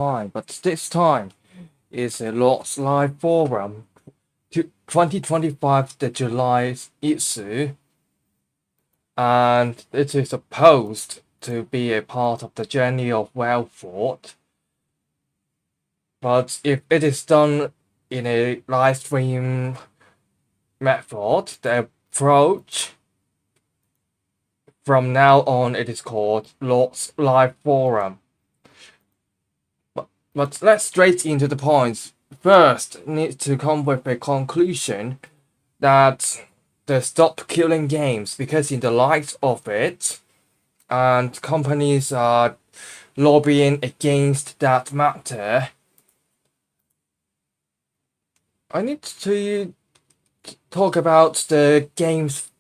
Fine, but this time is a Lott's Liveforum 2025, the July issue, and it is supposed to be a part of the journey of Wellford. But if it is done in a live stream method, the approach from now on it is called Lott's Liveforum. But let's straight into the points. First, need to come with a conclusion that they stop killing games because in the light of it, and companies are lobbying against that matter. I need to talk about the games,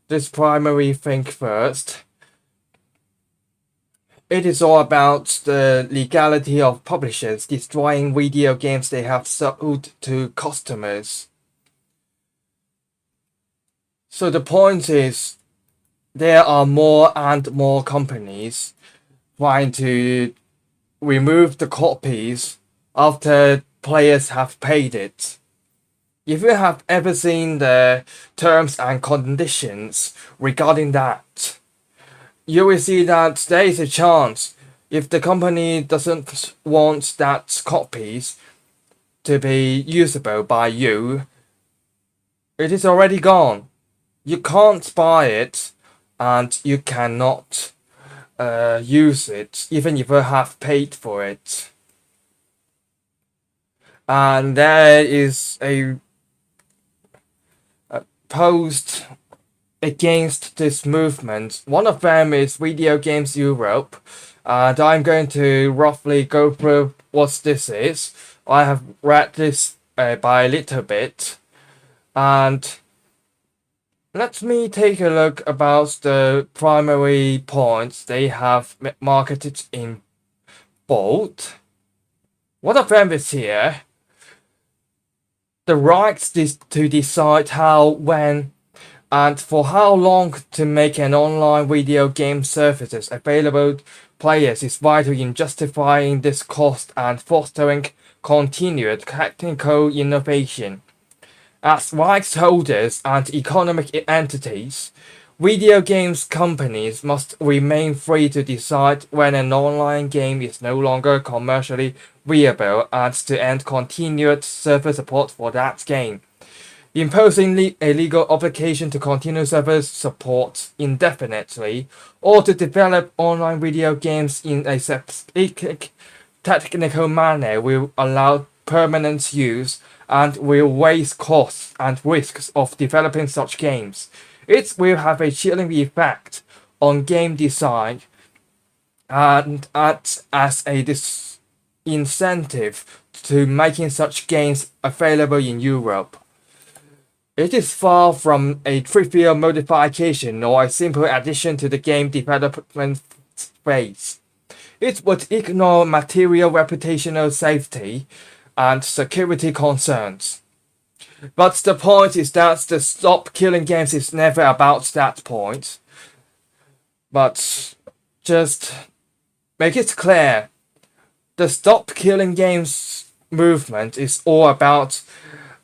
this primary thing first. It is all about the legality of publishers destroying video games they have sold to customers. So the point is, there are more and more companies trying to remove the copies after players have paid it. If you have ever seen the terms and conditions regarding that, you will see that there is a chance if the company doesn't want that copies to be usable by you, it is already gone. You can't buy it and you cannot use it even if you have paid for it. And there is a post against this movement. One of them is Video Games Europe, and I'm going to roughly go through what this is. I have read this by a little bit, and let me take a look about the primary points they have marketed in bold. One of them is here. The right to decide how, when, and for how long to make an online video game services available to players is vital in justifying this cost and fostering continued technical innovation. As rights holders and economic entities, video games companies must remain free to decide when an online game is no longer commercially viable and to end continued server support for that game. Imposing a legal obligation to continue server support indefinitely or to develop online video games in a specific technical manner will allow permanent use and will raise costs and risks of developing such games. It will have a chilling effect on game design and act as a disincentive to making such games available in Europe. It is far from a trivial modification or a simple addition to the game development phase. It would ignore material reputational safety and security concerns. But the point is that the stop killing games is never about that point. But just make it clear, the stop killing games movement is all about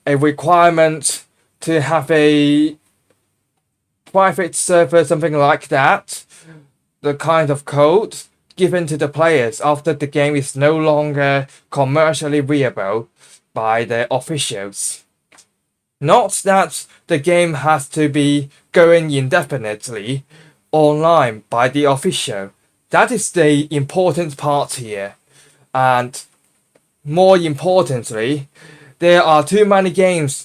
a requirement to have a private server, something like that, the kind of code given to the players after the game is no longer commercially viable by the officials. Not that the game has to be going indefinitely online by the official. That is the important part here. And more importantly, there are too many games,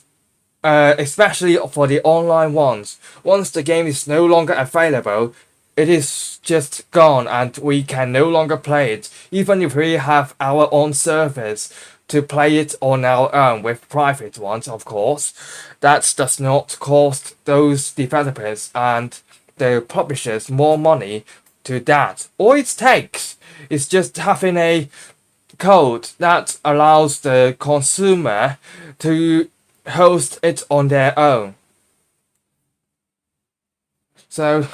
especially for the online ones. Once the game is no longer available, it is just gone and we can no longer play it, even if we have our own servers to play it on our own with private ones, of course. That does not cost those developers and the publishers more money to that. All it takes is just having a code that allows the consumer to host it on their own. So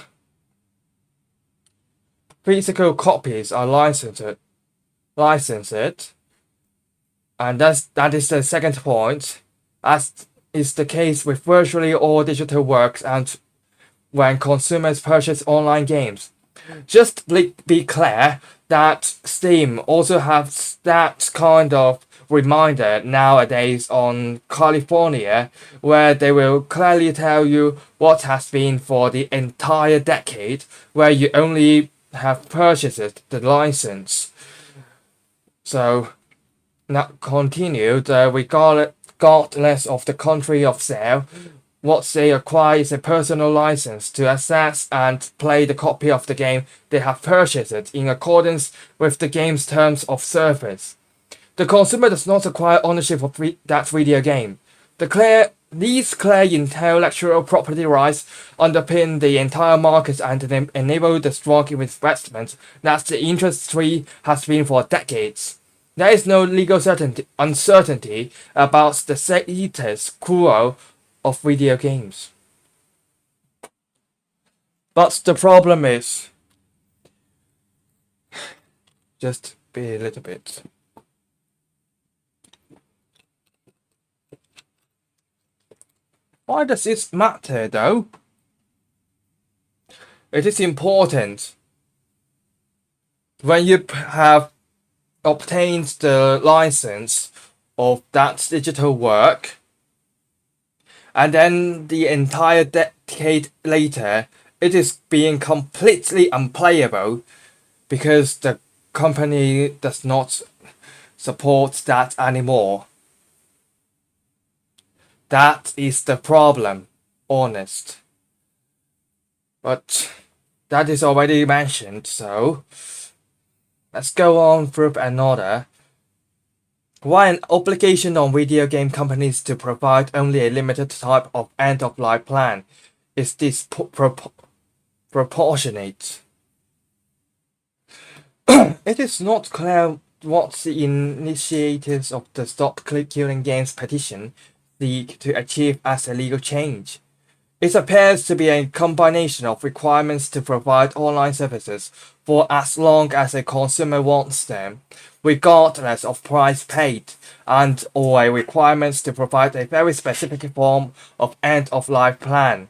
physical copies are licensed license it. And that is the second point, as is the case with virtually all digital works and when consumers purchase online games. Just be clear that Steam also has that kind of reminder nowadays on California, where they will clearly tell you what has been for the entire decade, where you only have purchased the license. So now continued, regardless of the country of sale, what they acquire is a personal license to access and play the copy of the game they have purchased in accordance with the game's terms of service. The consumer does not acquire ownership of that video game. These clear intellectual property rights underpin the entire market and enable the strong investment that the industry has been for decades. There is no legal uncertainty about the status quo of video games. But the problem is, just be a little bit. Why does this matter though? It is important. When you have obtained the license of that digital work, and then the entire decade later, it is being completely unplayable because the company does not support that anymore. That is the problem, honest. But that is already mentioned, so let's go on through another. Why an obligation on video game companies to provide only a limited type of end-of-life plan is disproportionate? It is not clear what the initiators of the Stop Killing Games petition seek to achieve as a legal change. It appears to be a combination of requirements to provide online services for as long as a consumer wants them, regardless of price paid, and or a requirements to provide a very specific form of end-of-life plan,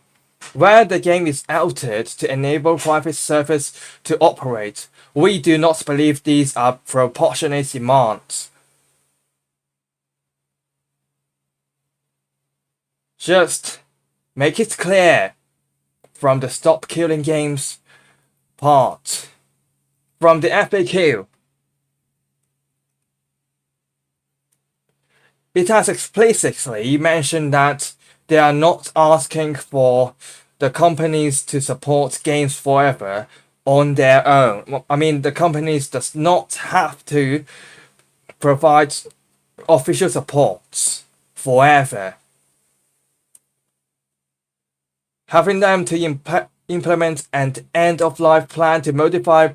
where the game is altered to enable private service to operate. We do not believe these are proportionate demands. Just make it clear from the Stop Killing Games part, from the FAQ. It has explicitly mentioned that they are not asking for the companies to support games forever on their own. I mean, the companies does not have to provide official supports forever. Having them to implement an end-of-life plan to modify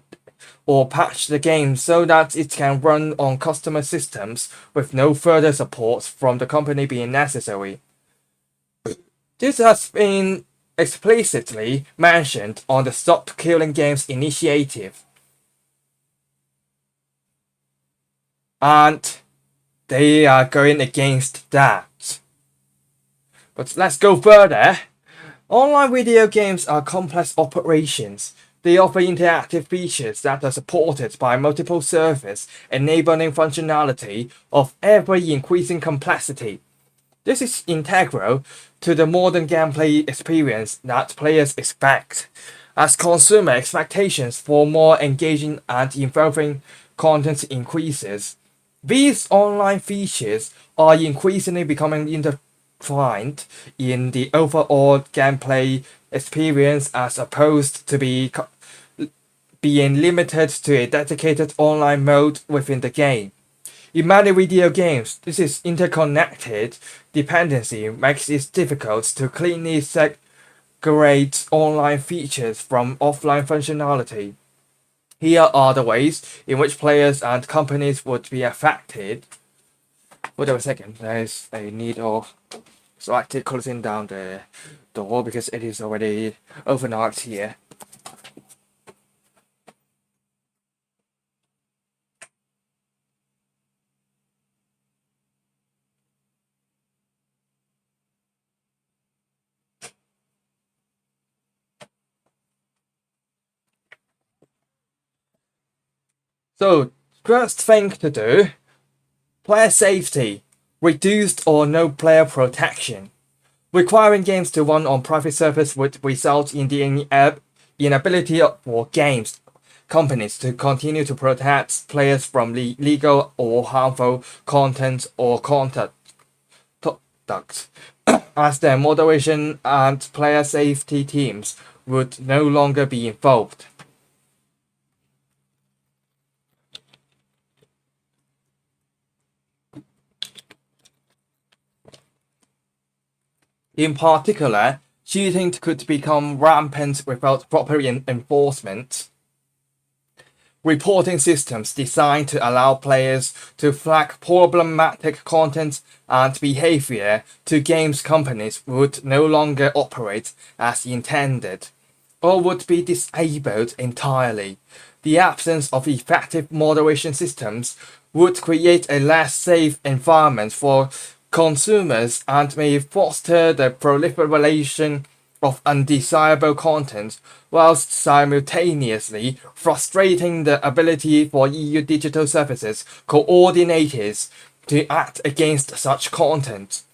or patch the game so that it can run on customer systems with no further support from the company being necessary. This has been explicitly mentioned on the Stop Killing Games initiative. And they are going against that. But let's go further. Online video games are complex operations. They offer interactive features that are supported by multiple servers, enabling functionality of ever-increasing complexity. This is integral to the modern gameplay experience that players expect, as consumer expectations for more engaging and involving content increases. These online features are increasingly becoming intertwined in the overall gameplay experience as opposed to being limited to a dedicated online mode within the game. In many video games, this is interconnected dependency makes it difficult to cleanly segregate online features from offline functionality. Here are the ways in which players and companies would be affected. Wait a second, there is a need of slightly closing down the door because it is already overnight here. So, first thing to do, player safety. Reduced or no player protection. Requiring games to run on private servers would result in the inability for games companies to continue to protect players from illegal or harmful content or conduct, as their moderation and player safety teams would no longer be involved. In particular, cheating could become rampant without proper enforcement. Reporting systems designed to allow players to flag problematic content and behavior to games companies would no longer operate as intended, or would be disabled entirely. The absence of effective moderation systems would create a less safe environment for consumers and may foster the proliferation of undesirable content, whilst simultaneously frustrating the ability for EU digital services coordinators to act against such content.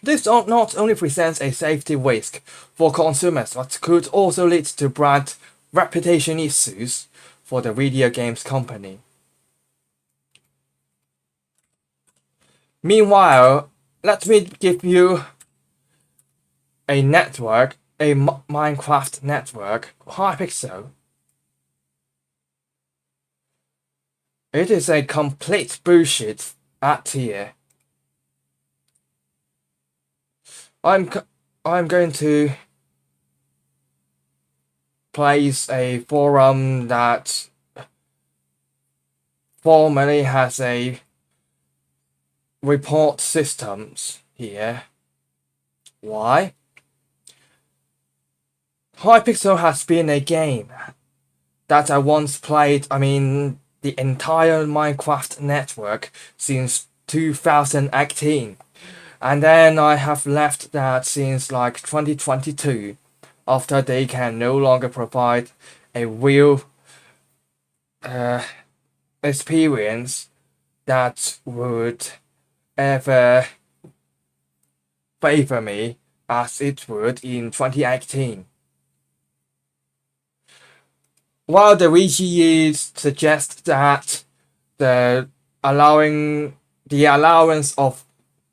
This not only presents a safety risk for consumers, but could also lead to brand reputation issues for the video games company. Meanwhile, let me give you a network, a Minecraft network, Hypixel. It is a complete bullshit at here. I'm going to place a forum that formerly has a report systems here. Why? Hypixel has been a game that I once played, the entire Minecraft network since 2018. And then I have left that since like 2022, after they can no longer provide a real experience that would ever favor me as it would in 2018. While the VGEs suggest that the allowance of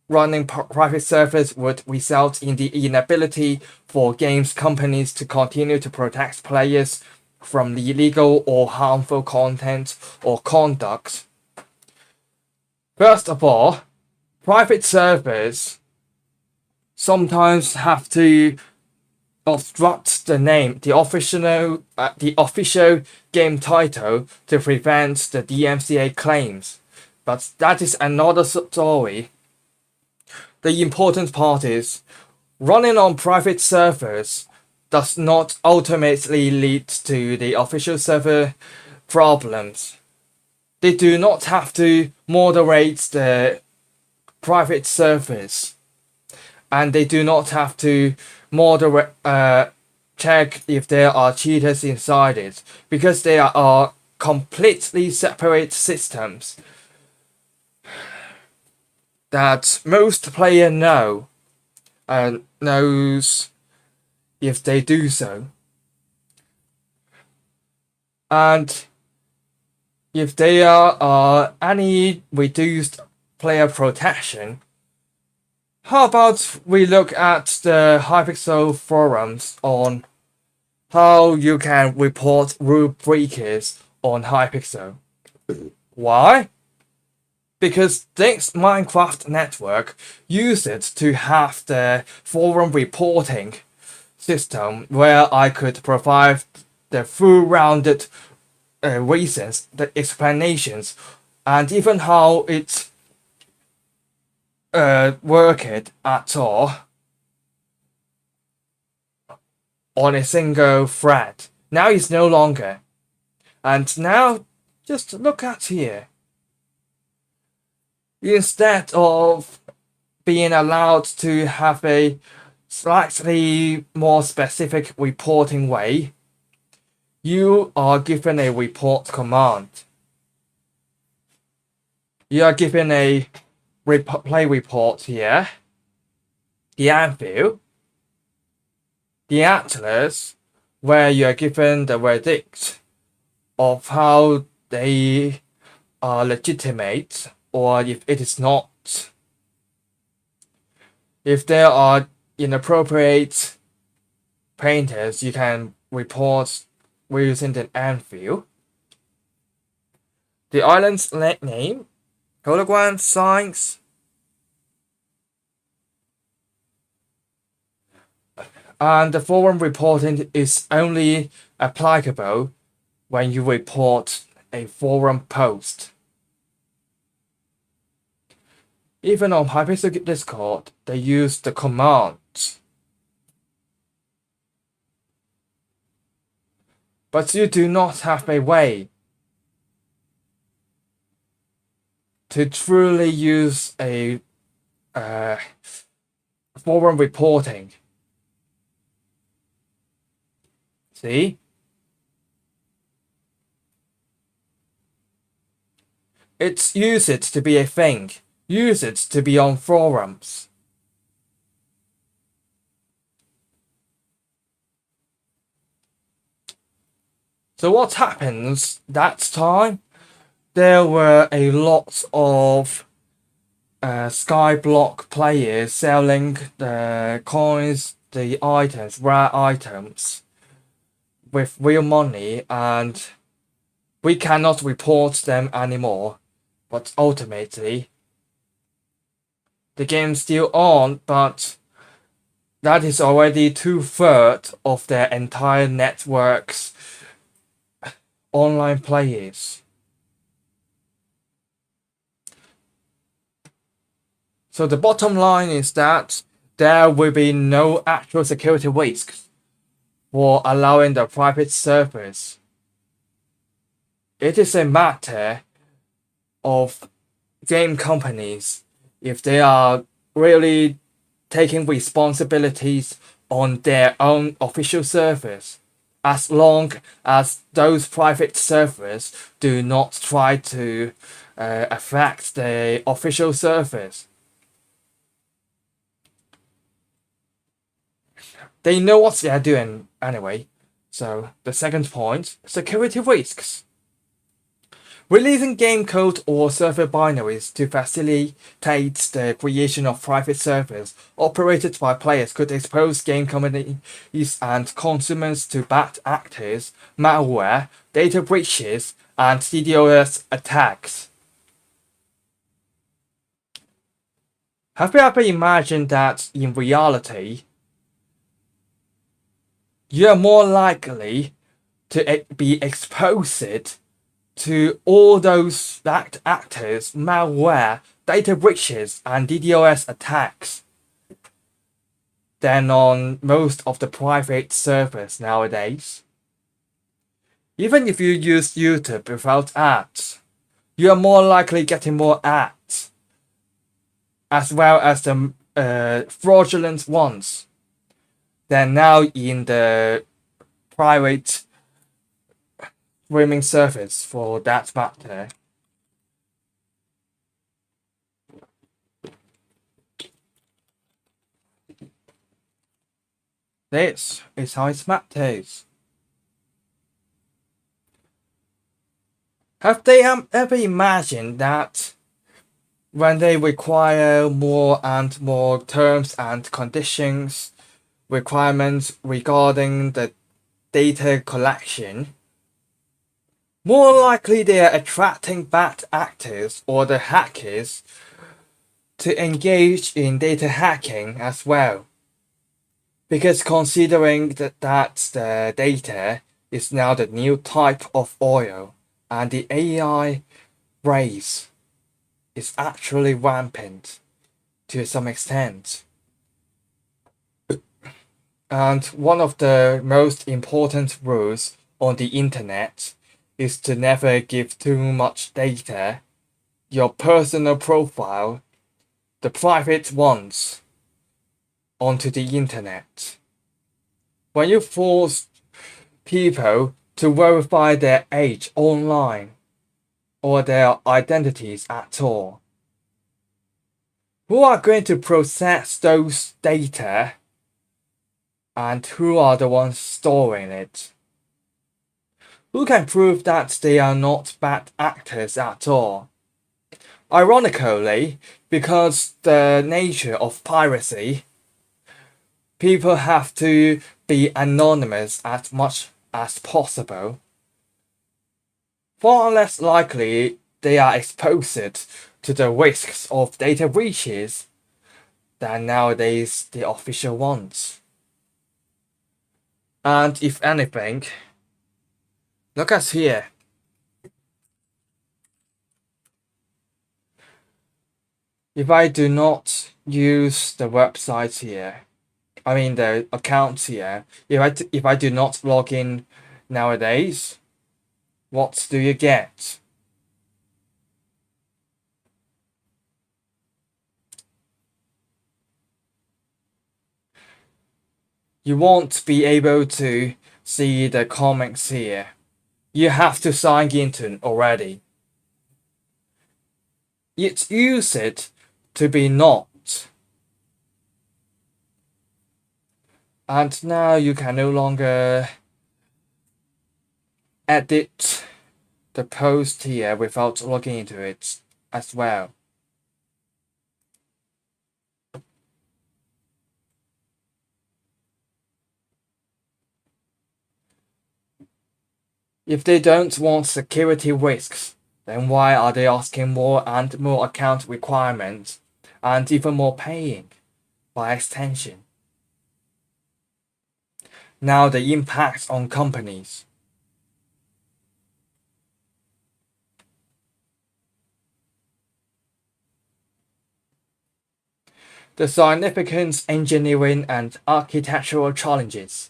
running private servers would result in the inability for games companies to continue to protect players from illegal or harmful content or conduct. First of all, private servers sometimes have to obstruct the official game title to prevent the DMCA claims, but that is another story. The important part is, running on private servers does not ultimately lead to the official server problems. They do not have to moderate the private servers, and they do not have to check if there are cheaters inside it, because they are completely separate systems that most player knows if they do so. And if there are any reduced player protection, how about we look at the Hypixel forums on how you can report rule breakers on Hypixel? Why? Because this Minecraft network used it to have the forum reporting system where I could provide the full-rounded reasons, the explanations, and even how it worked at all on a single thread. Now it's no longer. And now, just look at here. Instead of being allowed to have a slightly more specific reporting way, you are given a report command. You are given a play report here, the anvil, the atlas, where you are given the verdict of how they are legitimate or if it is not. If there are inappropriate painters, you can report using the anvil. The island's name, hologram signs, and the forum reporting is only applicable when you report a forum post. Even on Hypixel Discord, they use the command. But you do not have a way to truly use a forum reporting. See? Use it to be a thing. Use it to be on forums. So what happens that time? There were a lot of Skyblock players selling the coins, the items, rare items, with real money, and we cannot report them anymore. But ultimately, the game's still on, but that is already 2/3 of their entire network's online players. So the bottom line is that there will be no actual security risks for allowing the private servers. It is a matter of game companies if they are really taking responsibilities on their own official servers, as long as those private servers do not try to affect the official servers. They know what they are doing anyway. So the second point, security risks. Releasing game code or server binaries to facilitate the creation of private servers operated by players could expose game companies and consumers to bad actors, malware, data breaches, and DDoS attacks. Have you ever imagined that in reality, you are more likely to be exposed to all those bad actors, malware, data breaches, and DDoS attacks than on most of the private servers nowadays? Even if you use YouTube without ads, you are more likely getting more ads, as well as the fraudulent ones, than now in the private streaming service for that matter. This is how it matters. Have they ever imagined that when they require more and more terms and conditions, requirements regarding the data collection, more likely they are attracting bad actors or the hackers to engage in data hacking as well? Because considering that the data is now the new type of oil and the AI race is actually rampant to some extent. And one of the most important rules on the internet is to never give too much data, your personal profile, the private ones, onto the internet. When you force people to verify their age online or their identities at all. Who are going to process those data, and who are the ones storing it? Who can prove that they are not bad actors at all? Ironically, because the nature of piracy, people have to be anonymous as much as possible. Far less likely they are exposed to the risks of data breaches than nowadays the official ones. And if anything, look at here. If I do not use the website here, I mean the accounts here, if I do not log in nowadays, what do you get? You won't be able to see the comments here. You have to sign into already. It used to be not. And now you can no longer edit the post here without logging into it as well. If they don't want security risks, then why are they asking more and more account requirements and even more paying by extension? Now the impact on companies. The significant engineering and architectural challenges.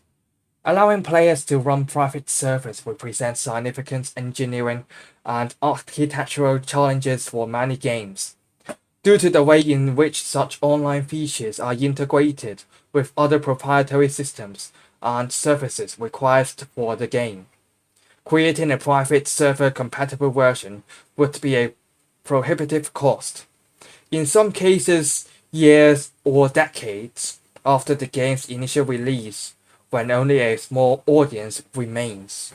Allowing players to run private servers represents significant engineering and architectural challenges for many games, due to the way in which such online features are integrated with other proprietary systems and services required for the game. Creating a private server-compatible version would be a prohibitive cost, in some cases years or decades after the game's initial release, when only a small audience remains.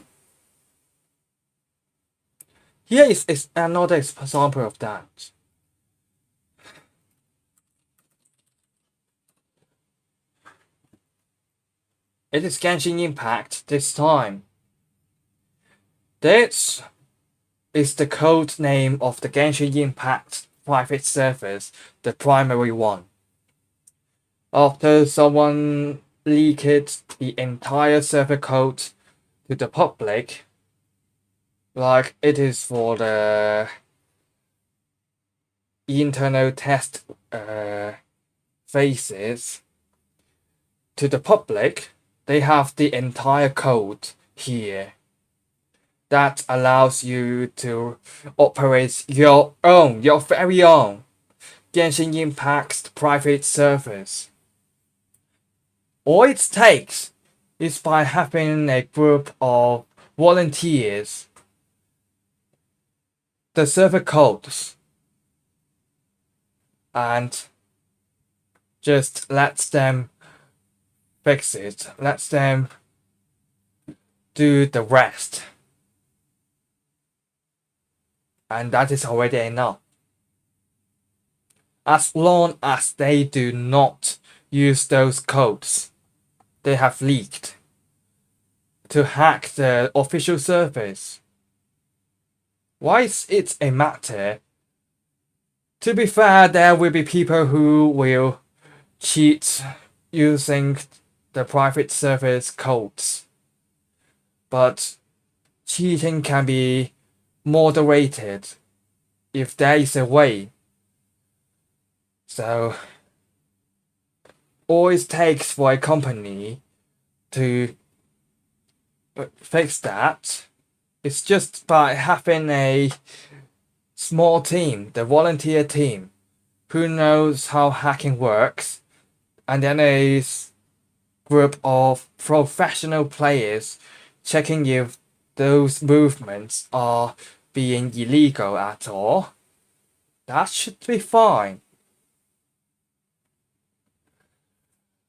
Here is another example of that. It is Genshin Impact this time. This is the code name of the Genshin Impact private servers, the primary one. After someone leaked the entire server code to the public, like it is for the internal test phases, to the public, they have the entire code here that allows you to operate your very own Genshin Impact private servers. All it takes is by having a group of volunteers, the server codes, and just lets them fix it, lets them do the rest. And that is already enough. As long as they do not use those codes they have leaked to hack the official servers. Why is it a matter? To be fair, there will be people who will cheat using the private server's codes. But cheating can be moderated if there is a way. So all it takes for a company to fix that is just by having a small team, the volunteer team, who knows how hacking works, and then a group of professional players checking if those movements are being illegal at all. That should be fine.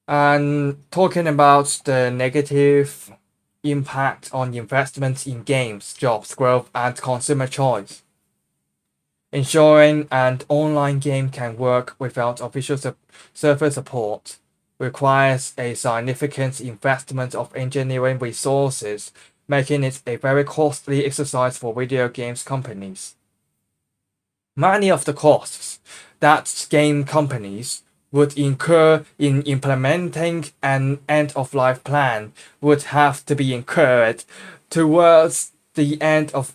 And talking about the negative impact on investments in games, jobs, growth, and consumer choice. Ensuring an online game can work without official server support requires a significant investment of engineering resources, making it a very costly exercise for video games companies. Many of the costs that game companies would incur in implementing an end-of-life plan would have to be incurred towards the end of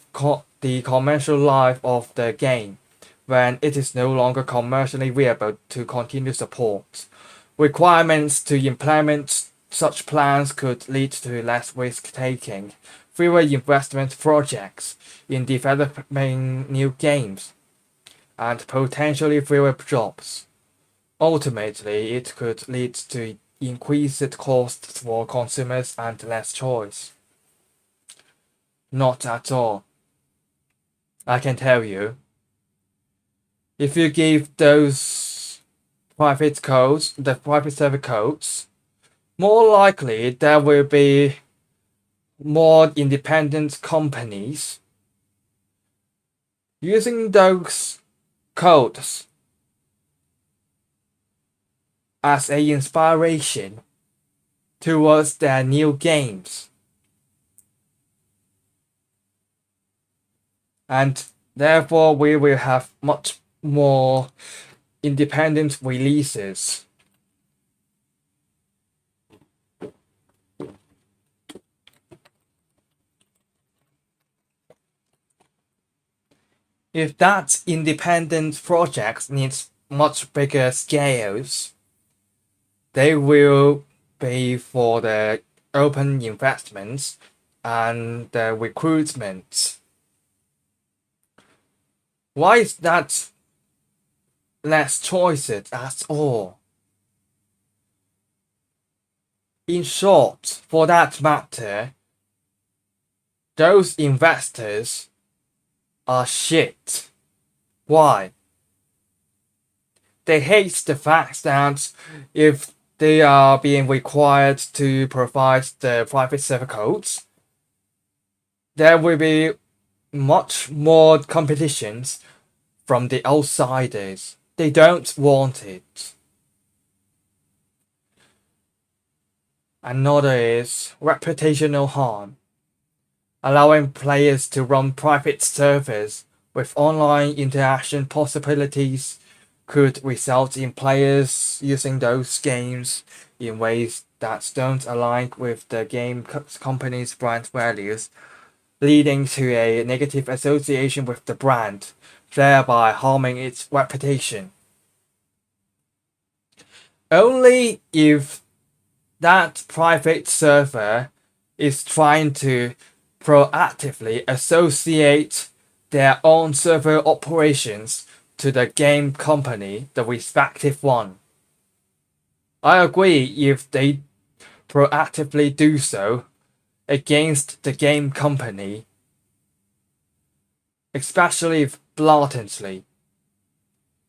the commercial life of the game, when it is no longer commercially viable to continue support. Requirements to implement such plans could lead to less risk-taking, fewer investment projects in developing new games, and potentially fewer jobs. Ultimately, it could lead to increased costs for consumers and less choice. Not at all. I can tell you. If you give those private codes, the private server codes, more likely there will be more independent companies using those codes as an inspiration towards their new games. And therefore we will have much more independent releases. If that independent project needs much bigger scales, they will pay for the open investments and the recruitment. Why is that less choices at all? In short, for that matter, those investors are shit. Why? They hate the fact that if they are being required to provide the private server codes, there will be much more competitions from the outsiders. They don't want it. Another is reputational harm. Allowing players to run private servers with online interaction possibilities could result in players using those games in ways that don't align with the game company's brand values, leading to a negative association with the brand, thereby harming its reputation. Only if that private server is trying to proactively associate their own server operations to the game company, the respective one. I agree if they proactively do so against the game company, especially if blatantly.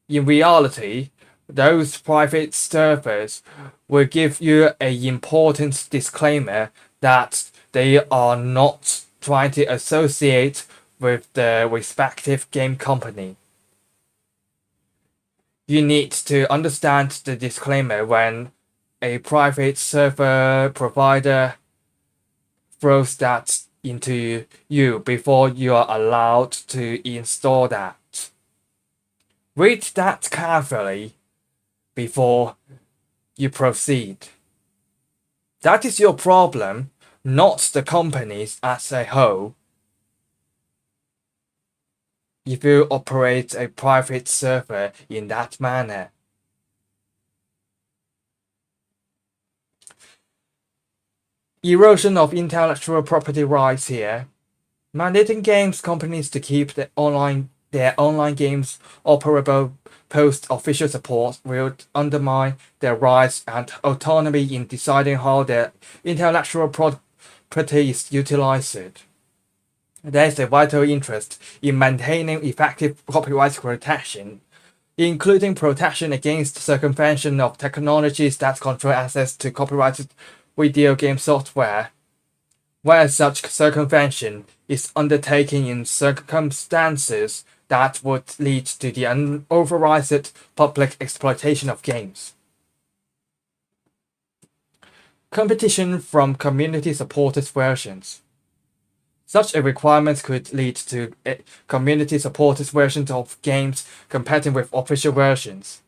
In reality, those private servers will give you an important disclaimer that they are not trying to associate with the respective game company. You need to understand the disclaimer when a private server provider throws that into you before you are allowed to install that. Read that carefully before you proceed. That is your problem, not the companies as a whole. If you operate a private server in that manner. Erosion of intellectual property rights here. Mandating games companies to keep their online games operable post official support will undermine their rights and autonomy in deciding how their intellectual property is utilized. There is a vital interest in maintaining effective copyright protection, including protection against circumvention of technologies that control access to copyrighted video game software, where such circumvention is undertaken in circumstances that would lead to the unauthorized public exploitation of games. Competition from community-supported versions. Such a requirement could lead to community-supported versions of games competing with official versions,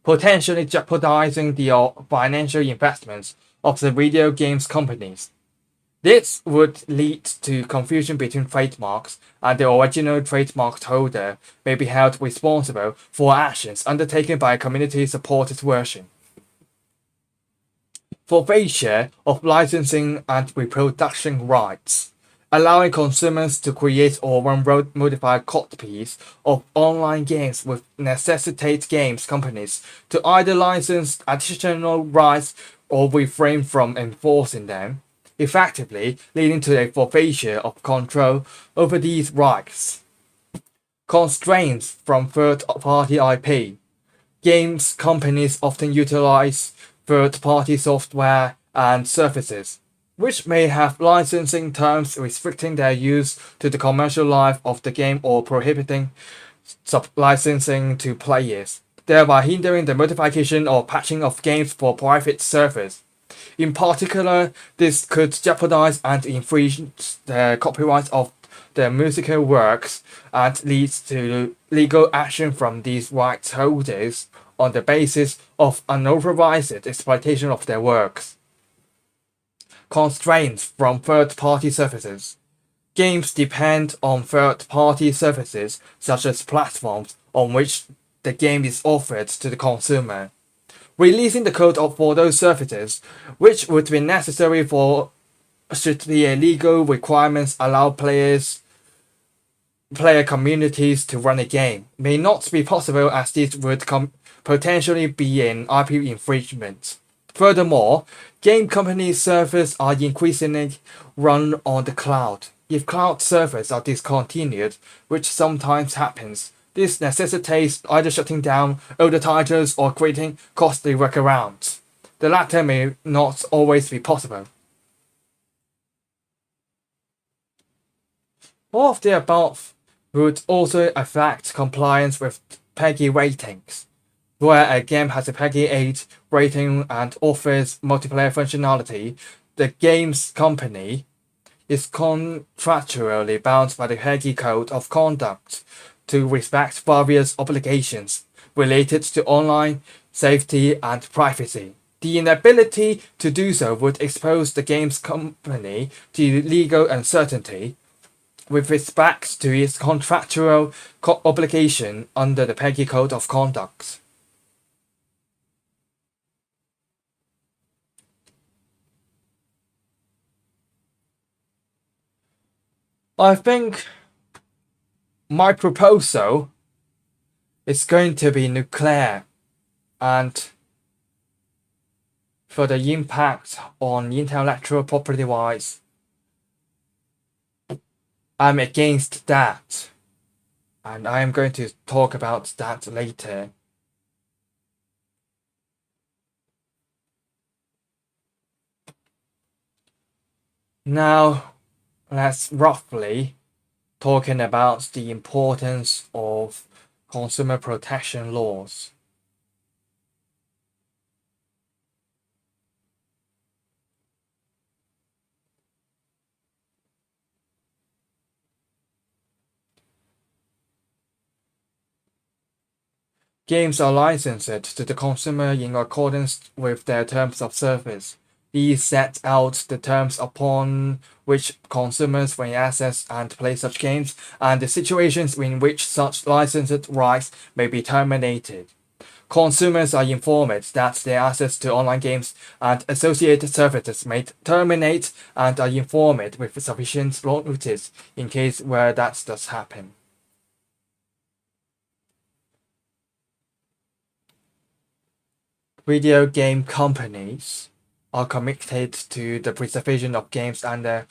potentially jeopardizing the financial investments of the video games companies. This would lead to confusion between trademarks, and the original trademark holder may be held responsible for actions undertaken by a community-supported version. Forfeiture of licensing and reproduction rights, allowing consumers to create or run modified copies of online games would necessitate games companies to either license additional rights or refrain from enforcing them, effectively leading to a forfeiture of control over these rights. Constraints from third-party IP. Games companies often utilize third-party software and services, which may have licensing terms restricting their use to the commercial life of the game or prohibiting sub-licensing to players, thereby hindering the modification or patching of games for private servers. In particular, this could jeopardize and infringe the copyright of their musical works and leads to legal action from these rights holders on the basis of unauthorized exploitation of their works. Constraints from third-party services. Games depend on third-party services such as platforms on which the game is offered to the consumer. Releasing the code for those services, which would be necessary for should the legal requirements allow player communities to run a game, may not be possible as this would potentially be an IP infringement. Furthermore, game companies' servers are increasingly run on the cloud. If cloud servers are discontinued, which sometimes happens, this necessitates either shutting down older titles or creating costly workarounds. The latter may not always be possible. All of the above would also affect compliance with PEGI ratings. Where a game has a PEGI 8 rating and offers multiplayer functionality, the game's company is contractually bound by the PEGI Code of Conduct to respect various obligations related to online safety and privacy. The inability to do so would expose the game's company to legal uncertainty with respect to its contractual obligation under the PEGI Code of Conduct. I think my proposal is going to be nuclear, and for the impact on intellectual property wise, I'm against that, and I am going to talk about that later. Now, let's roughly talking about the importance of consumer protection laws. Games are licensed to the consumer in accordance with their terms of service. These set out the terms upon which consumers may access and play such games, and the situations in which such licensed rights may be terminated. Consumers are informed that their access to online games and associated services may terminate and are informed with sufficient notice in case where that does happen. Video game companies are committed to the preservation of games and their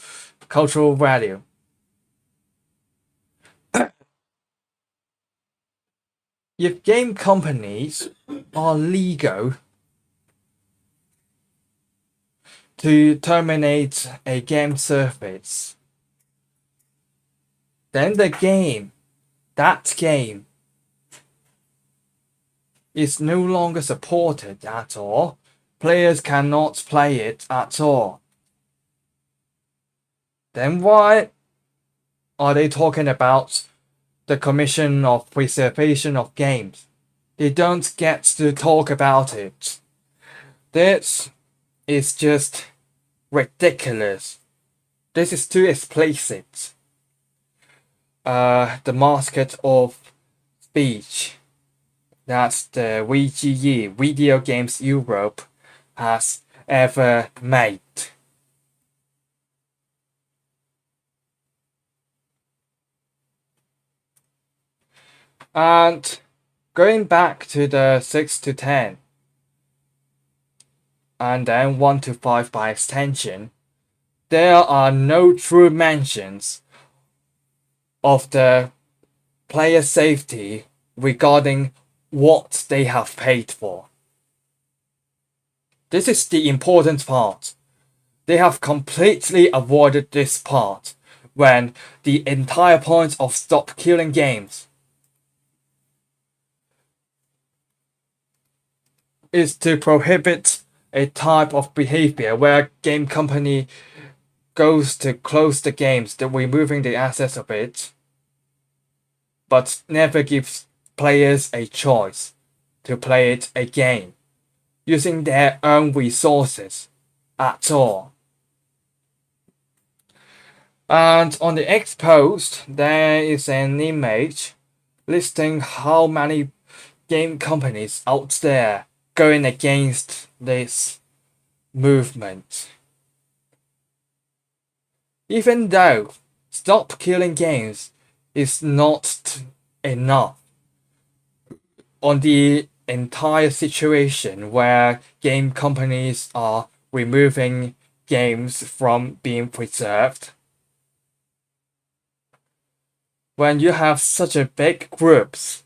cultural value. If game companies are legal to terminate a game service, then that game is no longer supported at all. Players cannot play it at all. Then why are they talking about the Commission of Preservation of Games? They don't get to talk about it. This is just ridiculous. This is too explicit. The market of speech that the VGE, Video Games Europe, has ever made. And going back to the 6 to 10, and then 1 to 5 by extension, there are no true mentions of the player safety regarding what they have paid for. This is the important part. They have completely avoided this part when the entire point of Stop Killing Games is to prohibit a type of behavior where a game company goes to close the games, removing the access of it, but never gives players a choice to play it again, using their own resources at all. And on the X post, there is an image listing how many game companies out there going against this movement. Even though Stop Killing Games is not enough on the entire situation where game companies are removing games from being preserved, when you have such a big groups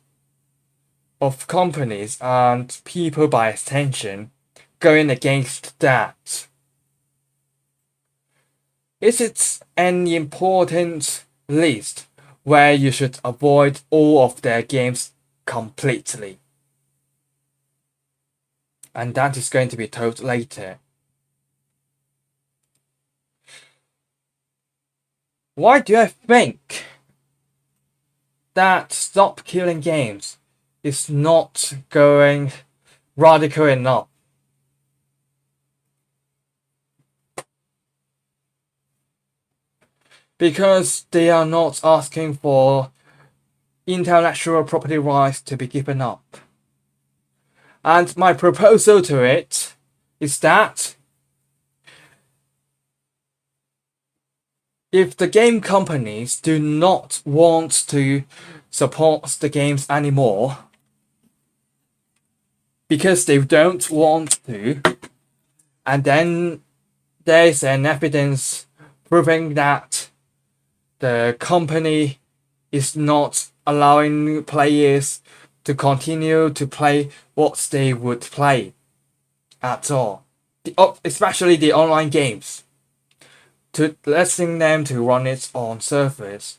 of companies and people by extension going against that, is it an important list where you should avoid all of their games completely? And that is going to be told later. Why do I think that Stop Killing Games is not going radical enough? Because they are not asking for intellectual property rights to be given up. And my proposal to it is that if the game companies do not want to support the games anymore, because they don't want to, and then there's an evidence proving that the company is not allowing players to continue to play what they would play at all, especially the online games, to letting them to run it on servers.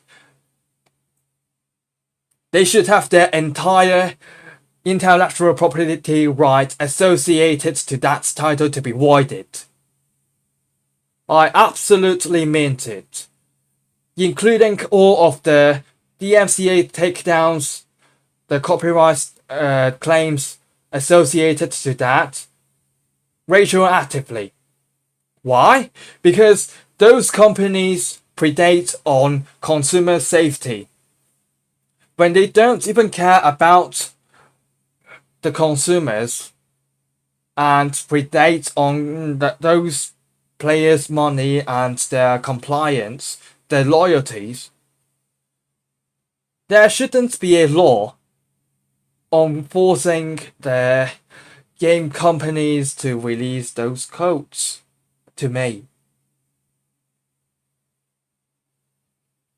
They should have their entire intellectual property right associated to that title to be voided. I absolutely meant it, including all of the DMCA takedowns, the copyright claims associated to that, retroactively. Why? Because those companies predate on consumer safety. When they don't even care about the consumers and predate on those players' money and their compliance, their loyalties, there shouldn't be a law on forcing the game companies to release those codes to me.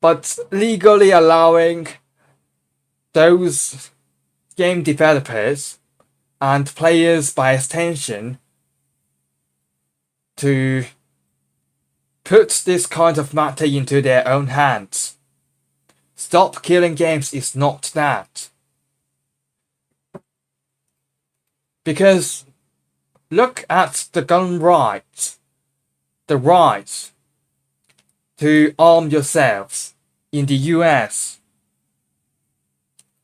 But legally allowing those game developers and players by extension to put this kind of matter into their own hands. Stop Killing Games is not that. Because look at the gun rights, the right to arm yourselves in the US.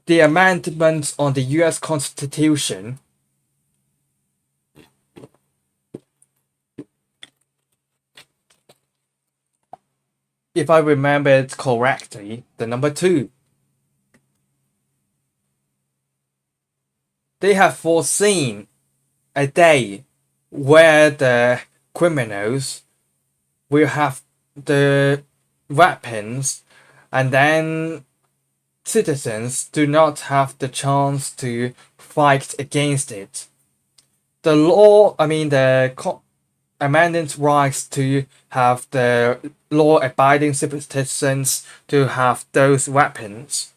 The amendments on the US Constitution if I remember it correctly, the number 2. They have foreseen a day where the criminals will have the weapons and then citizens do not have the chance to fight against it. The law, the amendment rights to have the law-abiding citizens to have those weapons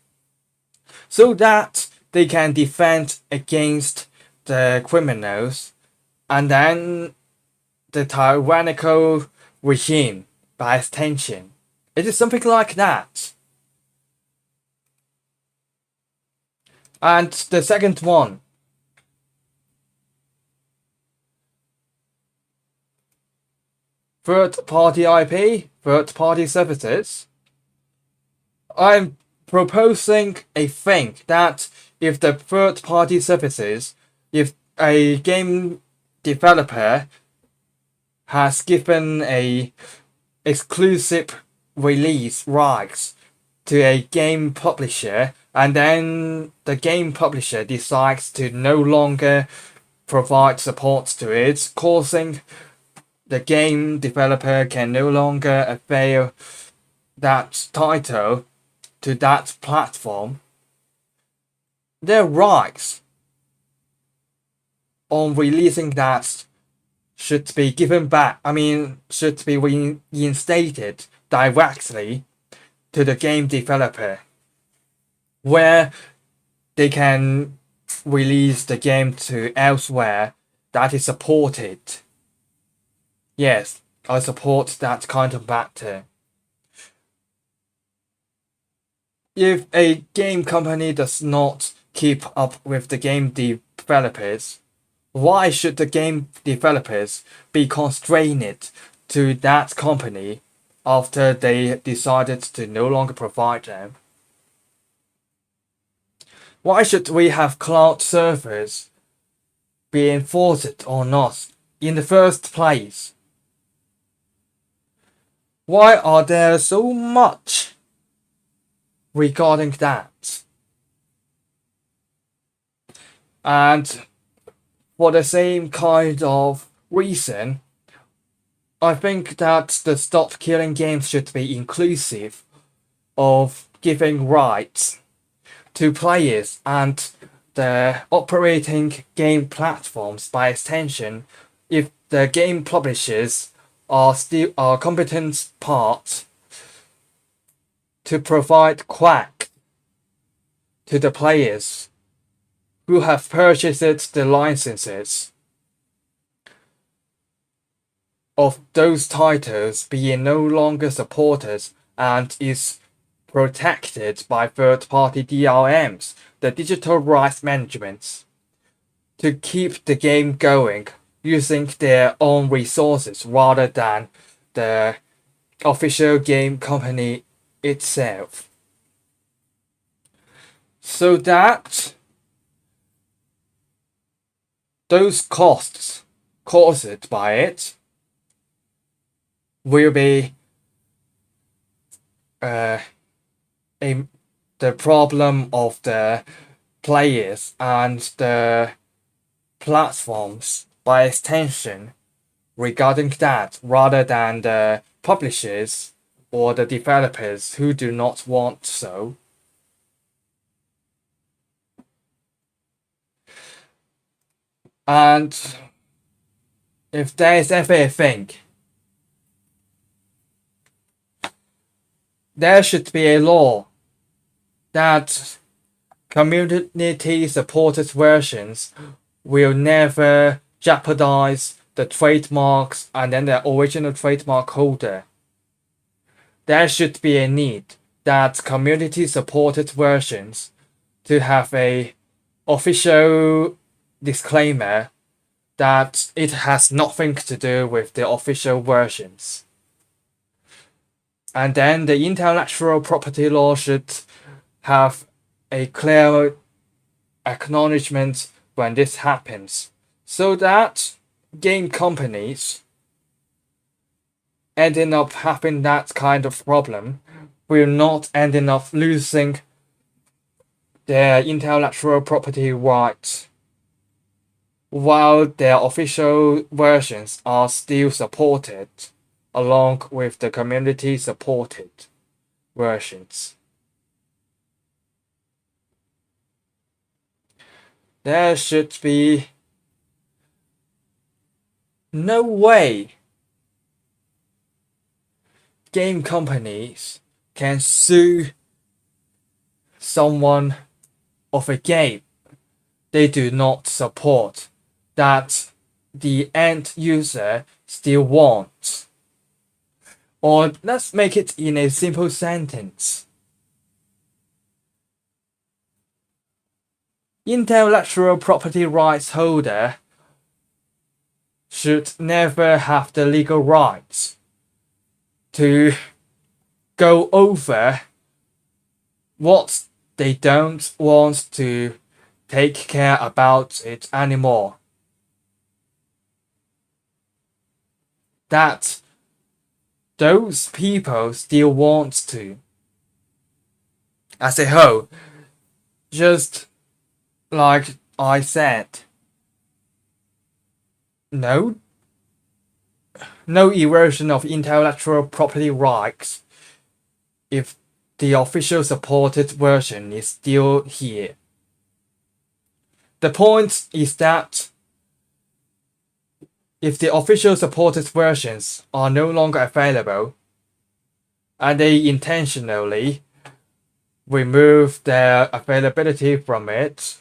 so that they can defend against the criminals and then the tyrannical regime by extension. It is something like that. And the second one, third-party IP, third-party services. I'm proposing a thing that if the third-party services, if a game developer has given a exclusive release rights to a game publisher, and then the game publisher decides to no longer provide support to it, causing the game developer can no longer avail that title to that platform, their rights on releasing that should be given back, should be reinstated directly to the game developer, where they can release the game to elsewhere that is supported. Yes, I support that kind of matter. If a game company does not keep up with the game developers, why should the game developers be constrained to that company after they decided to no longer provide them? Why should we have cloud servers be enforced or not in the first place? Why are there so much regarding that? And for the same kind of reason, I think that the Stop Killing Games should be inclusive of giving rights to players and the operating game platforms by extension if the game publishers are competent parts to provide quack to the players who have purchased the licenses of those titles being no longer supported and is protected by third-party DRMs, the digital rights management, to keep the game going using their own resources rather than the official game company itself. So that those costs caused by it will be the problem of the players and the platforms by extension regarding that, rather than the publishers or the developers who do not want so. And if there is ever a thing, there should be a law that community supported versions will never jeopardize the trademarks and then the original trademark holder. There should be a need that community supported versions to have a official disclaimer that it has nothing to do with the official versions. And then the intellectual property law should have a clear acknowledgement when this happens, so that game companies ending up having that kind of problem will not ending up losing their intellectual property rights while their official versions are still supported along with the community supported versions. There should be no way game companies can sue someone of a game they do not support that the end user still wants. Or let's make it in a simple sentence. Intellectual property rights holder should never have the legal rights to go over what they don't want to take care about it anymore. That those people still want to. As a whole, just like I said, no erosion of intellectual property rights if the official supported version is still here. The point is that if the official supported versions are no longer available and they intentionally remove their availability from it,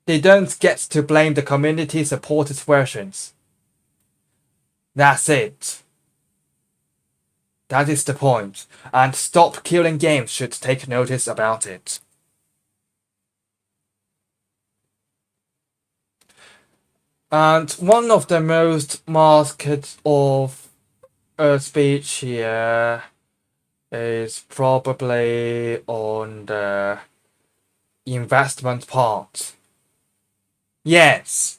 they don't get to blame the community supported versions. That's it. That is the point, and Stop Killing Games should take notice about it. And one of the most masked of speech here is probably on the investment part. Yes.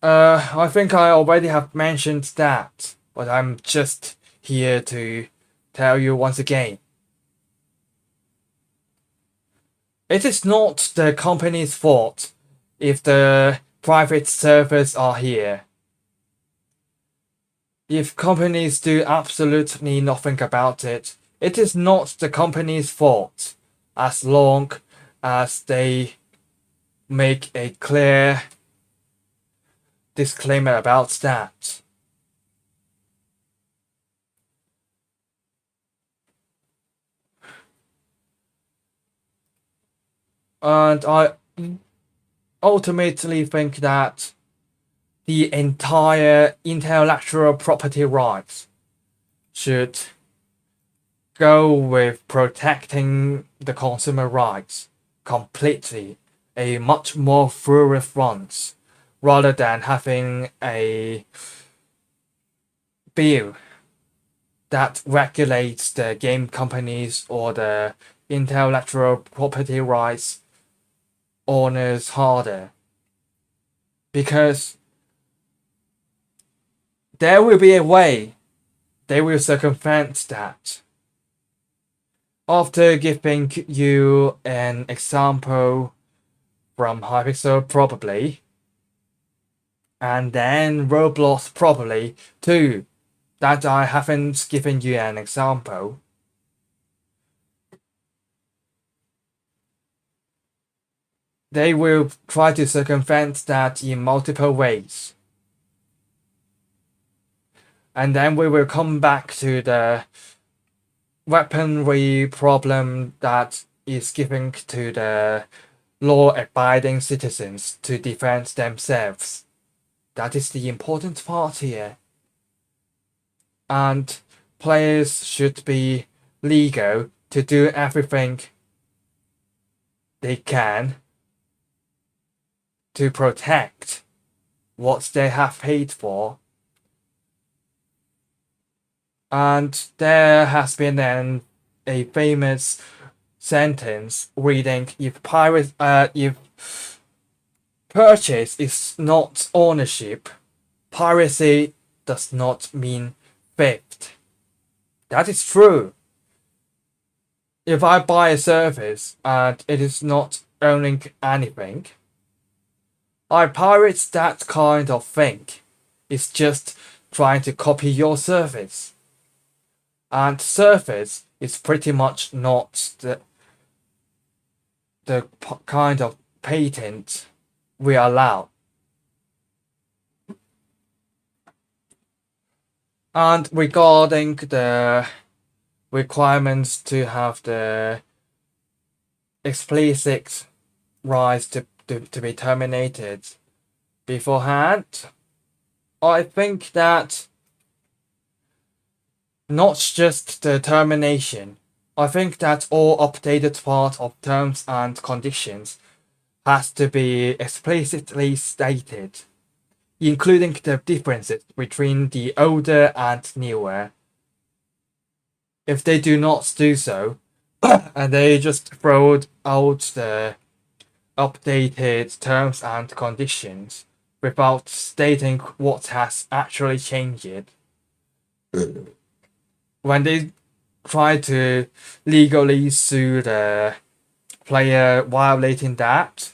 I think I already have mentioned that, but I'm just here to tell you once again. It is not the company's fault if the private servers are here. If companies do absolutely nothing about it, it is not the company's fault as long as they make a clear disclaimer about that. And I ultimately think that the entire intellectual property rights should go with protecting the consumer rights completely, a much more thorough front, rather than having a bill that regulates the game companies or the intellectual property rights owners harder. Because there will be a way they will circumvent that. After giving you an example from Hypixel probably, and then Roblox probably too, that I haven't given you an example. They will try to circumvent that in multiple ways. And then we will come back to the weaponry problem that is given to the law-abiding citizens to defend themselves. That is the important part here. And players should be legal to do everything they can to protect what they have paid for. And there has been a famous sentence reading, if purchase is not ownership, piracy does not mean theft. That is true. If I buy a service and it is not owning anything, I pirate that kind of thing. It's just trying to copy your service. And service is pretty much not the kind of patent we allow. And regarding the requirements to have the explicit rights to be terminated beforehand, I think that not just the termination, I think that all updated part of terms and conditions has to be explicitly stated, including the differences between the older and newer. If they do not do so, and they just throw out the updated terms and conditions without stating what has actually changed, when they try to legally sue the player violating that,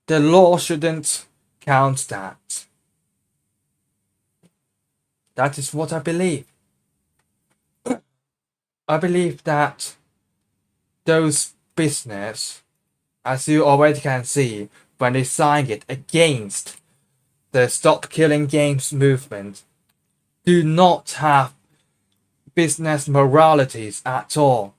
the law shouldn't count that. That is what I believe. I believe that those business, as you already can see, when they sign it against the Stop Killing Games movement, do not have business moralities at all.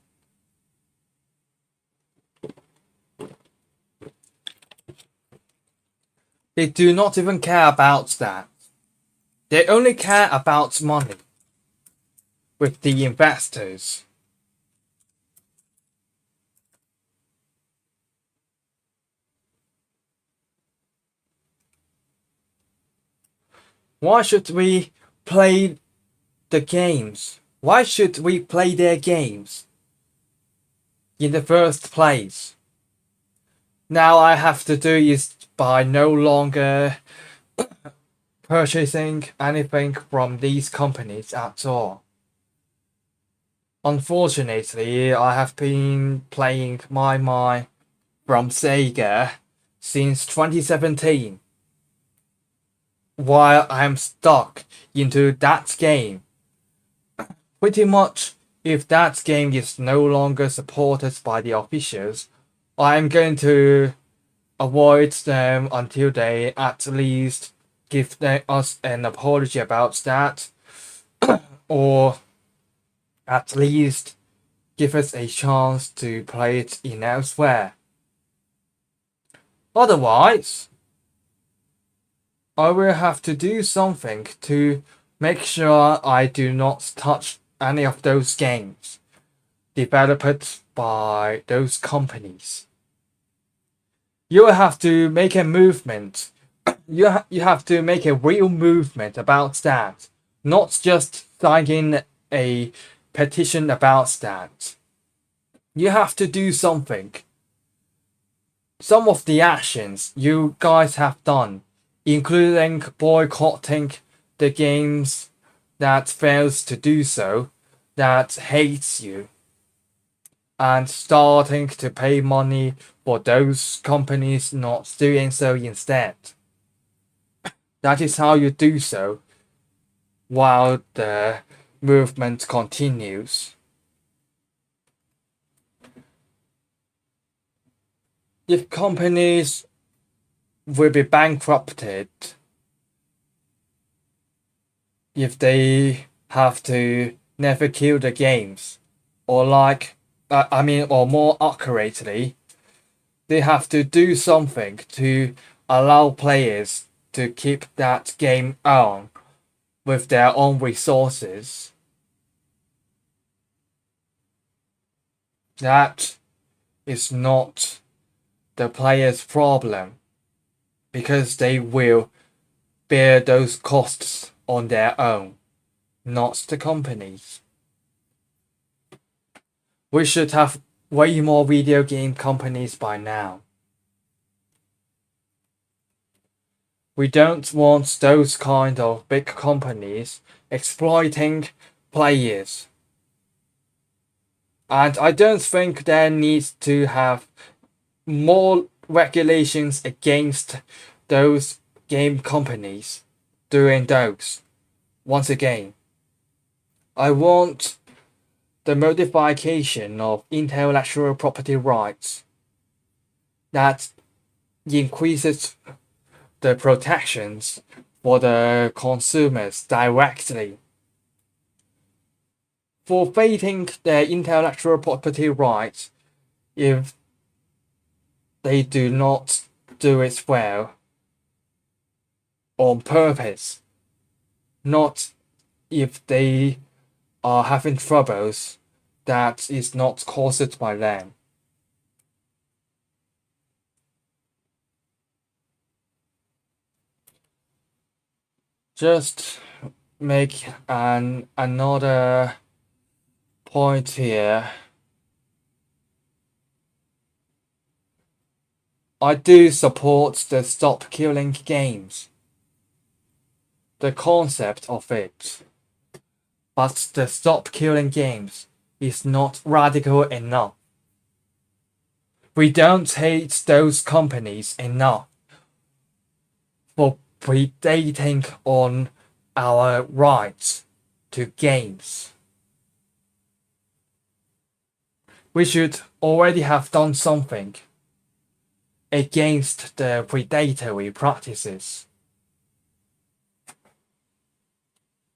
They do not even care about that. They only care about money with the investors. Why should we play the games? Why should we play their games in the first place? Now I have to do is by no longer purchasing anything from these companies at all. Unfortunately, I have been playing my from Sega since 2017. While I'm stuck into that game, pretty much if that game is no longer supported by the officials, I'm going to avoid them until they at least give us an apology about that, or at least give us a chance to play it in elsewhere. Otherwise, I will have to do something to make sure I do not touch any of those games developed by those companies. You have to make a movement. You have to make a real movement about that, not just signing a petition about that. You have to do something. Some of the actions you guys have done, including boycotting the games that fails to do so, that hates you, and starting to pay money for those companies not doing so instead. That is how you do so while the movement continues. If companies will be bankrupted, if they have to never kill the games. Or or more accurately, they have to do something to allow players to keep that game on with their own resources. That is not the player's problem, because they will bear those costs on their own, not the companies. We should have way more video game companies by now. We don't want those kind of big companies exploiting players. And I don't think there needs to have more regulations against those game companies doing those. Once again, I want the modification of intellectual property rights that increases the protections for the consumers directly. Forfeiting their intellectual property rights if they do not do it well on purpose, not if they are having troubles that is not caused by them. Just make another point here. I do support the stop killing games, the concept of it, but the stop killing games is not radical enough. We don't hate those companies enough for predating on our rights to games. We should already have done something against the predatory practices.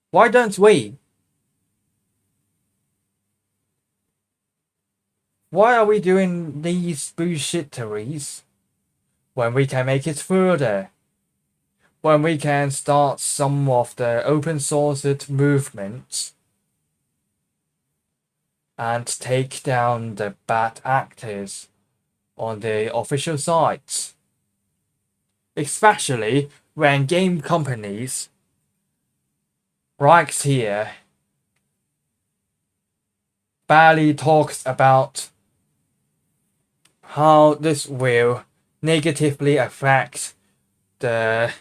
Why don't we? Why are we doing these bullshitteries when we can make it further? When we can start some of the open sourced movements and take down the bad actors on the official sites. Especially when game companies, right here, barely talks about how this will negatively affect the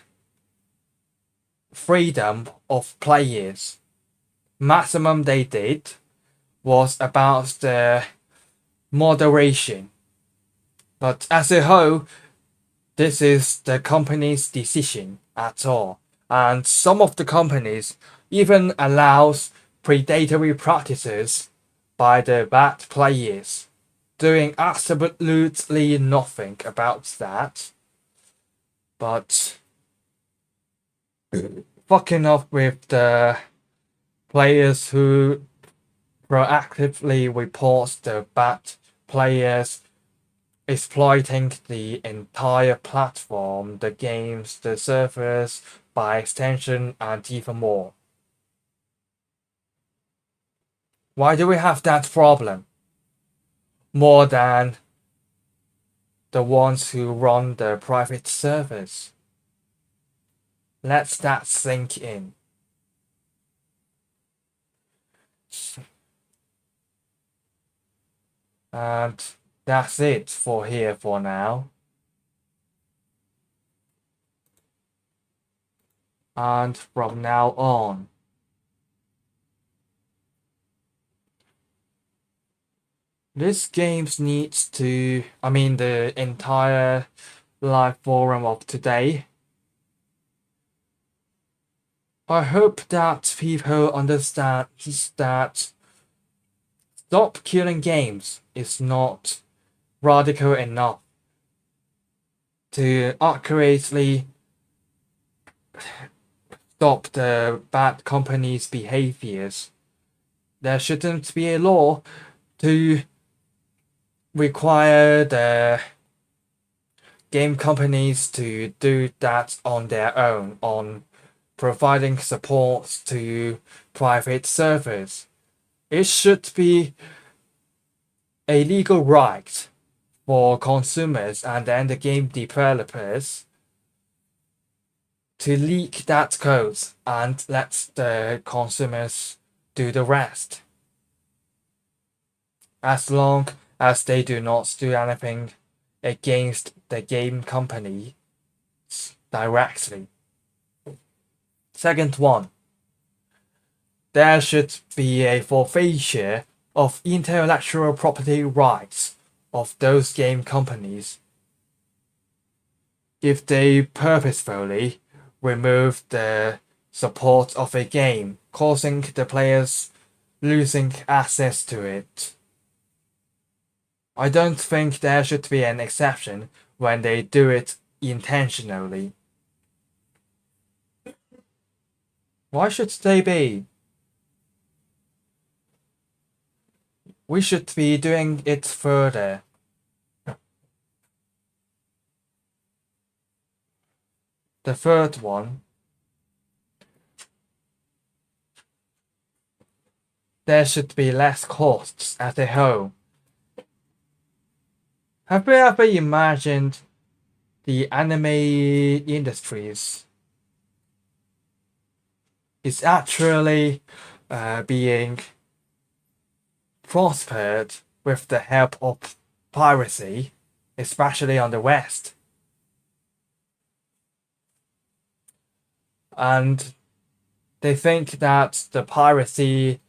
freedom of players. Maximum they did was about the moderation. But as a whole, this is the company's decision at all. And some of the companies even allows predatory practices by the bad players, doing absolutely nothing about that. But fucking up with the players who proactively report the bad players exploiting the entire platform, the games, the servers, by extension, and even more. Why do we have that problem? More than the ones who run the private servers. Let that sink in. And that's it for here for now. And from now on, this game needs to, the entire Liveforum of today. I hope that people understand that stop killing games is not radical enough to accurately stop the bad companies' behaviors there shouldn't be a law to require the game companies to do that on their own, on providing support to private servers. It should be a legal right for consumers and then the game developers to leak that code and let the consumers do the rest. As long as they do not do anything against the game company directly. Second one, there should be a forfeiture of intellectual property rights of those game companies if they purposefully remove the support of a game, causing the players losing access to it. I don't think there should be an exception when they do it intentionally. Why should they be? We should be doing it further. The third one, there should be less costs as a whole. Have you ever imagined the anime industries is actually being prospered with the help of piracy, especially on the West? And they think that the piracy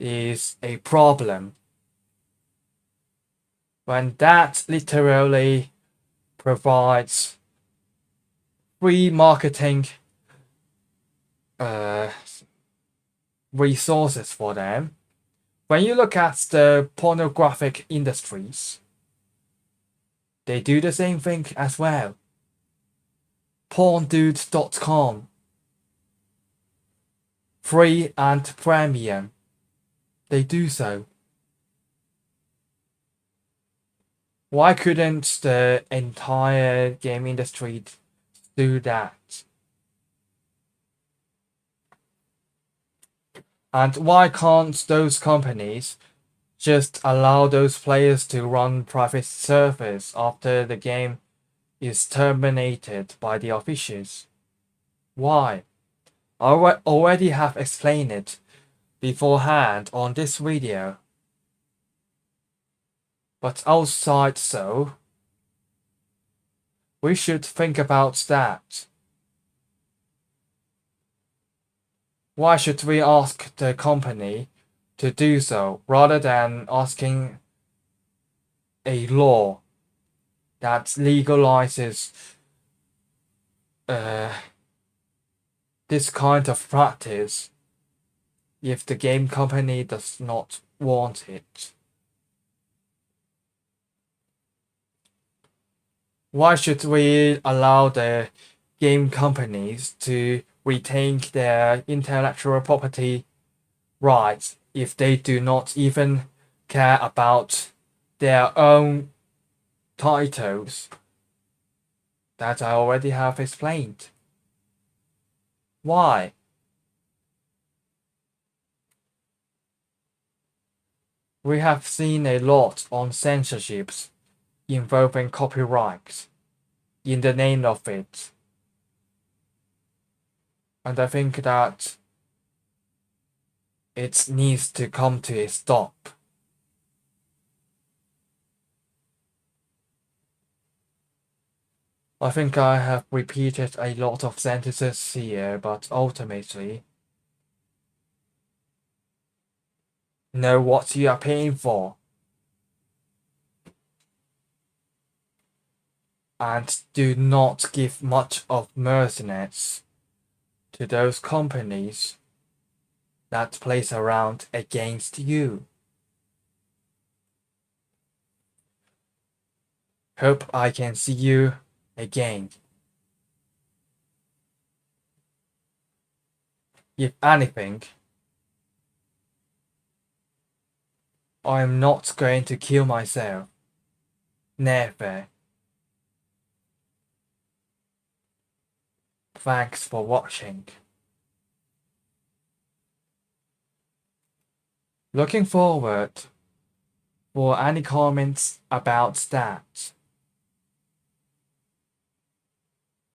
is a problem, when that literally provides free marketing resources for them. When you look at the pornographic industries, they do the same thing as well. Porndude.com, free and premium, they do so. Why couldn't the entire game industry do that? And why can't those companies just allow those players to run private servers after the game is terminated by the officials? Why? I already have explained it beforehand on this video. But outside so, we should think about that. Why should we ask the company to do so rather than asking a law that legalizes this kind of practice if the game company does not want it? Why should we allow the game companies to retain their intellectual property rights if they do not even care about their own titles that I already have explained? Why? We have seen a lot on censorships involving copyright in the name of it. And I think that it needs to come to a stop. I think I have repeated a lot of sentences here, but ultimately, know what you are paying for. And do not give much of mercenaries to those companies that plays around against you. Hope I can see you again. If anything, I'm not going to kill myself. Never. Thanks for watching. Looking forward for any comments about that.